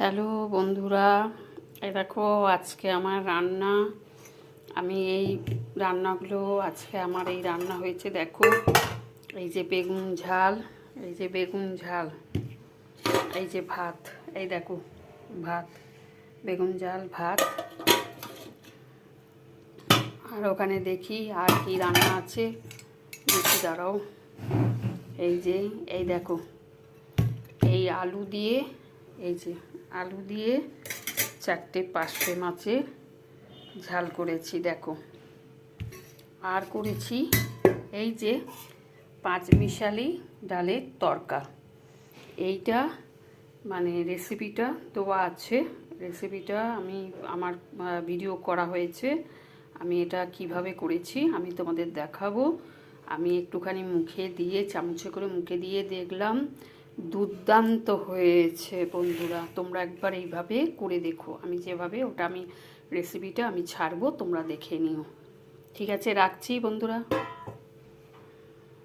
Hello বন্ধুরা, এই দেখো আজকে আমার রান্না। আমি এই রান্নাগুলো আজকে আমার এই রান্না হয়েছে। দেখো এই যে বেগুন ঝাল, এই যে বেগুন ঝাল, এই যে ভাত, এই দেখো ভাত, বেগুন ঝাল ভাত। আর ওখানে দেখি আর কি রান্না আছে, দেখি দাঁড়াও। এই দেখো এই আলু দিয়ে, এই যে আলু দিয়ে 4টে পার্শে মাছের ঝাল করেছি দেখো। আর করেছি এই যে 5 মিশালি ডালের তরকা। এইটা মানে রেসিপিটা দেওয়া আছে, রেসিপিটা আমার ভিডিও করা হয়েছে। আমি এটা কিভাবে করেছি আমি তোমাদের দেখাবো। আমি একটুখানি মুখে দিয়ে, চামচে করে মুখে দিয়ে দেখলাম, দুর্দান্ত হয়েছে বন্ধুরা। তোমরা একবার এইভাবে করে দেখো, আমি যেভাবে রেসিপিটা আমি ছাড়বো, তোমরা দেখে নিও। ঠিক আছে, রাখছি বন্ধুরা।